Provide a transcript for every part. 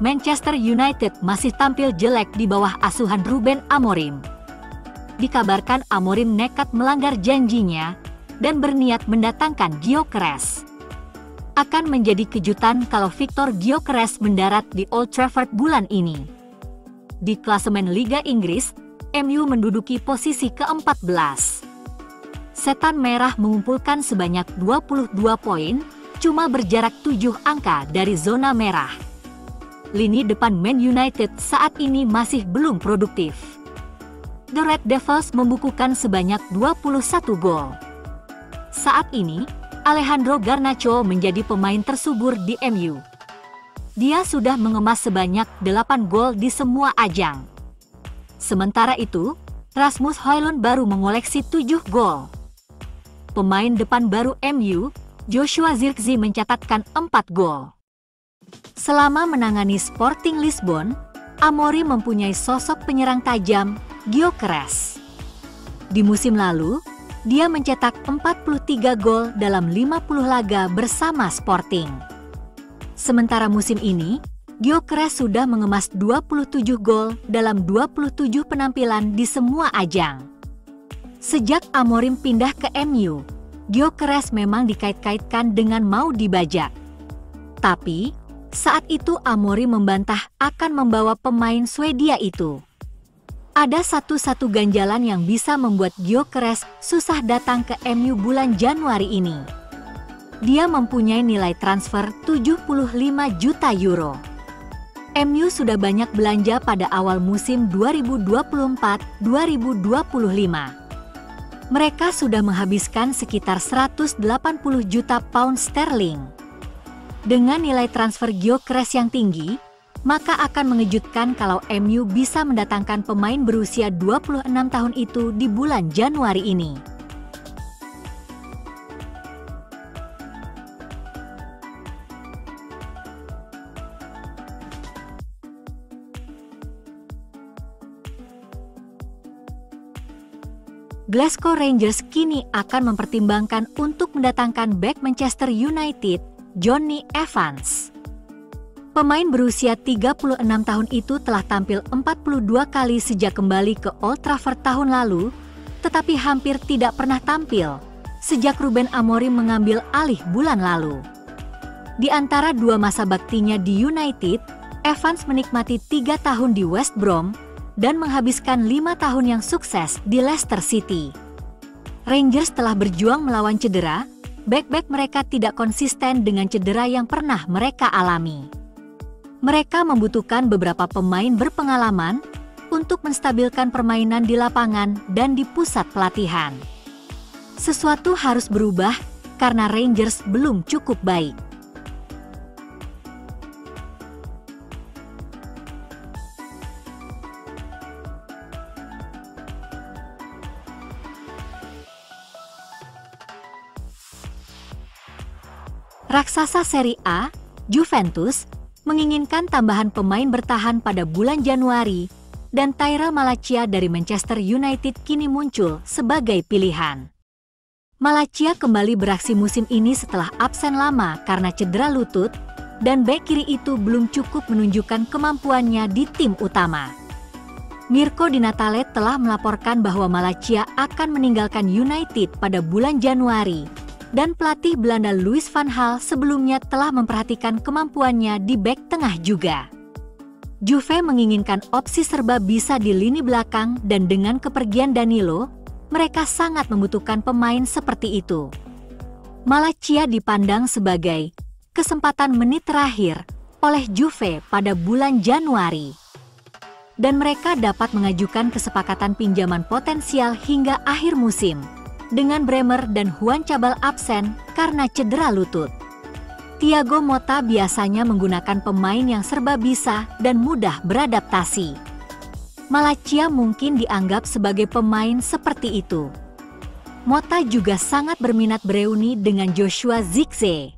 Manchester United masih tampil jelek di bawah asuhan Ruben Amorim. Dikabarkan Amorim nekat melanggar janjinya dan berniat mendatangkan Gyökeres. Akan menjadi kejutan kalau Victor Gyökeres mendarat di Old Trafford bulan ini. Di klasemen Liga Inggris, MU menduduki posisi ke-14. Setan Merah mengumpulkan sebanyak 22 poin, cuma berjarak 7 angka dari zona merah. Lini depan Man United saat ini masih belum produktif. The Red Devils membukukan sebanyak 21 gol. Saat ini, Alejandro Garnacho menjadi pemain tersubur di MU. Dia sudah mengemas sebanyak 8 gol di semua ajang. Sementara itu, Rasmus Højlund baru mengoleksi 7 gol. Pemain depan baru MU, Joshua Zirkzee mencatatkan 4 gol. Selama menangani Sporting Lisbon, Amorim mempunyai sosok penyerang tajam, Gyökeres. Di musim lalu, dia mencetak 43 gol dalam 50 laga bersama Sporting. Sementara musim ini, Gyökeres sudah mengemas 27 gol dalam 27 penampilan di semua ajang. Sejak Amorim pindah ke MU, Gyökeres memang dikait-kaitkan dengan mau dibajak. Tapi, saat itu Amorim membantah akan membawa pemain Swedia itu. Ada satu ganjalan yang bisa membuat Gyökeres susah datang ke MU bulan Januari ini. Dia mempunyai nilai transfer 75 juta euro. MU sudah banyak belanja pada awal musim 2024-2025. Mereka sudah menghabiskan sekitar 180 juta pound sterling. Dengan nilai transfer Gyökeres yang tinggi, maka akan mengejutkan kalau MU bisa mendatangkan pemain berusia 26 tahun itu di bulan Januari ini. Glasgow Rangers kini akan mempertimbangkan untuk mendatangkan bek Manchester United, Jonny Evans. Pemain berusia 36 tahun itu telah tampil 42 kali sejak kembali ke Old Trafford tahun lalu, tetapi hampir tidak pernah tampil sejak Ruben Amorim mengambil alih bulan lalu. Di antara dua masa baktinya di United, Evans menikmati 3 tahun di West Brom dan menghabiskan 5 tahun yang sukses di Leicester City. Rangers telah berjuang melawan cedera, bek-bek mereka tidak konsisten dengan cedera yang pernah mereka alami. Mereka membutuhkan beberapa pemain berpengalaman untuk menstabilkan permainan di lapangan dan di pusat pelatihan. Sesuatu harus berubah karena Rangers belum cukup baik. Raksasa Serie A, Juventus, menginginkan tambahan pemain bertahan pada bulan Januari, dan Tyrell Malacia dari Manchester United kini muncul sebagai pilihan. Malacia kembali beraksi musim ini setelah absen lama karena cedera lutut, dan bek kiri itu belum cukup menunjukkan kemampuannya di tim utama. Mirko Di Natale telah melaporkan bahwa Malacia akan meninggalkan United pada bulan Januari, dan pelatih Belanda Louis van Gaal sebelumnya telah memperhatikan kemampuannya di bek tengah juga. Juve menginginkan opsi serba bisa di lini belakang dan dengan kepergian Danilo, mereka sangat membutuhkan pemain seperti itu. Malacia dipandang sebagai kesempatan menit terakhir oleh Juve pada bulan Januari. Dan mereka dapat mengajukan kesepakatan pinjaman potensial hingga akhir musim, dengan Bremer dan Juan Cabal absen karena cedera lutut. Thiago Motta biasanya menggunakan pemain yang serba bisa dan mudah beradaptasi. Malacia mungkin dianggap sebagai pemain seperti itu. Motta juga sangat berminat bereuni dengan Joshua Zirkzee.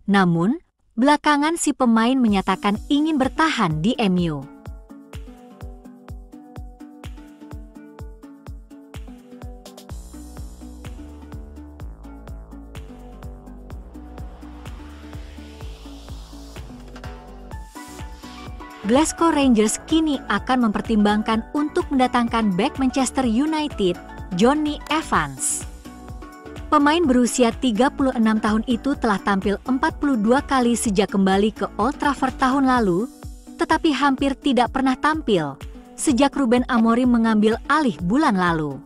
Namun, belakangan si pemain menyatakan ingin bertahan di MU. Glasgow Rangers kini akan mempertimbangkan untuk mendatangkan bek Manchester United, Jonny Evans. Pemain berusia 36 tahun itu telah tampil 42 kali sejak kembali ke Old Trafford tahun lalu, tetapi hampir tidak pernah tampil sejak Ruben Amorim mengambil alih bulan lalu.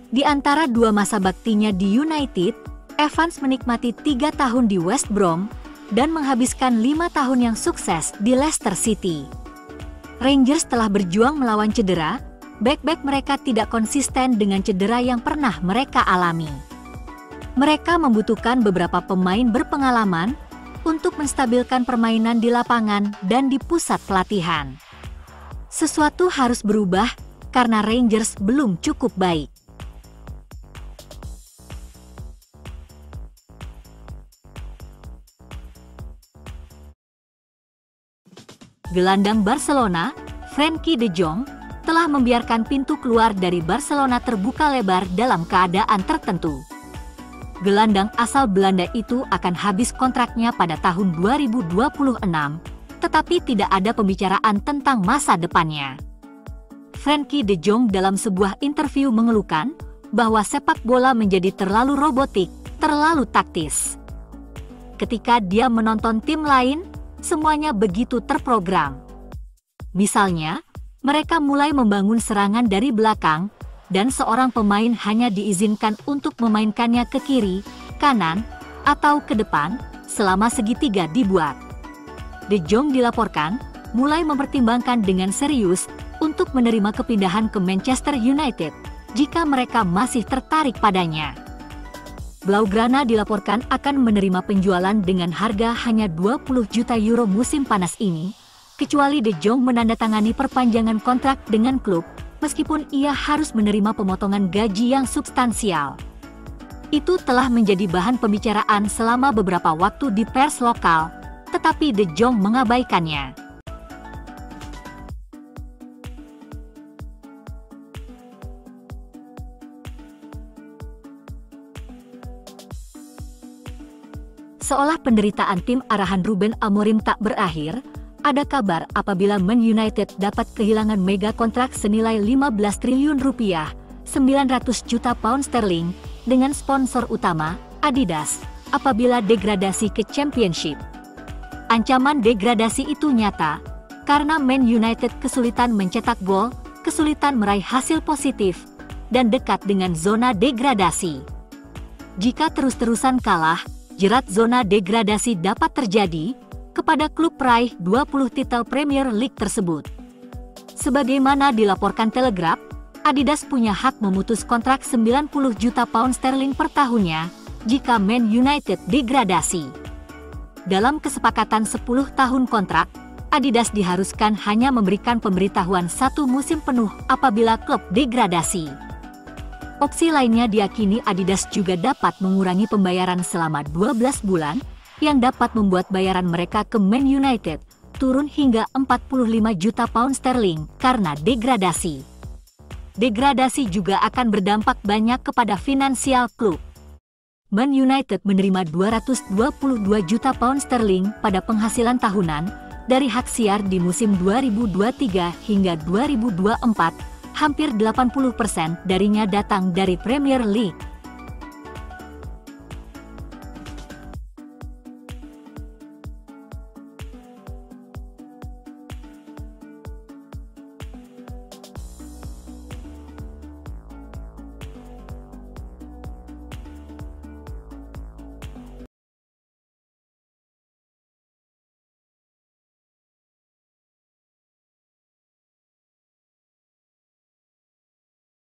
Di antara dua masa baktinya di United, Evans menikmati 3 tahun di West Brom dan menghabiskan 5 tahun yang sukses di Leicester City. Rangers telah berjuang melawan cedera, bek-bek mereka tidak konsisten dengan cedera yang pernah mereka alami. Mereka membutuhkan beberapa pemain berpengalaman untuk menstabilkan permainan di lapangan dan di pusat pelatihan. Sesuatu harus berubah karena Rangers belum cukup baik. Gelandang Barcelona, Frenkie de Jong, telah membiarkan pintu keluar dari Barcelona terbuka lebar dalam keadaan tertentu. Gelandang asal Belanda itu akan habis kontraknya pada tahun 2026, tetapi tidak ada pembicaraan tentang masa depannya. Frenkie de Jong dalam sebuah interview mengeluhkan bahwa sepak bola menjadi terlalu robotik, terlalu taktis. Ketika dia menonton tim lain, semuanya begitu terprogram. Misalnya, mereka mulai membangun serangan dari belakang, dan seorang pemain hanya diizinkan untuk memainkannya ke kiri, kanan, atau ke depan, selama segitiga dibuat. De Jong dilaporkan mulai mempertimbangkan dengan serius untuk menerima kepindahan ke Manchester United, jika mereka masih tertarik padanya. Blaugrana dilaporkan akan menerima penjualan dengan harga hanya 20 juta euro musim panas ini, kecuali De Jong menandatangani perpanjangan kontrak dengan klub, meskipun ia harus menerima pemotongan gaji yang substansial. Itu telah menjadi bahan pembicaraan selama beberapa waktu di pers lokal, tetapi De Jong mengabaikannya. Seolah penderitaan tim arahan Ruben Amorim tak berakhir, ada kabar apabila Man United dapat kehilangan mega kontrak senilai 15 triliun rupiah, 900 juta pound sterling, dengan sponsor utama, Adidas, apabila degradasi ke Championship. Ancaman degradasi itu nyata, karena Man United kesulitan mencetak gol, kesulitan meraih hasil positif, dan dekat dengan zona degradasi. Jika terus-terusan kalah, jerat zona degradasi dapat terjadi kepada klub peraih 20 titel Premier League tersebut. Sebagaimana dilaporkan Telegraph, Adidas punya hak memutus kontrak 90 juta pound sterling per tahunnya jika Man United degradasi. Dalam kesepakatan 10 tahun kontrak, Adidas diharuskan hanya memberikan pemberitahuan 1 musim penuh apabila klub degradasi. Opsi lainnya diyakini Adidas juga dapat mengurangi pembayaran selama 12 bulan, yang dapat membuat bayaran mereka ke Man United turun hingga 45 juta pound sterling karena degradasi. Degradasi juga akan berdampak banyak kepada finansial klub. Man United menerima 222 juta pound sterling pada penghasilan tahunan dari hak siar di musim 2023 hingga 2024, hampir 80% darinya datang dari Premier League.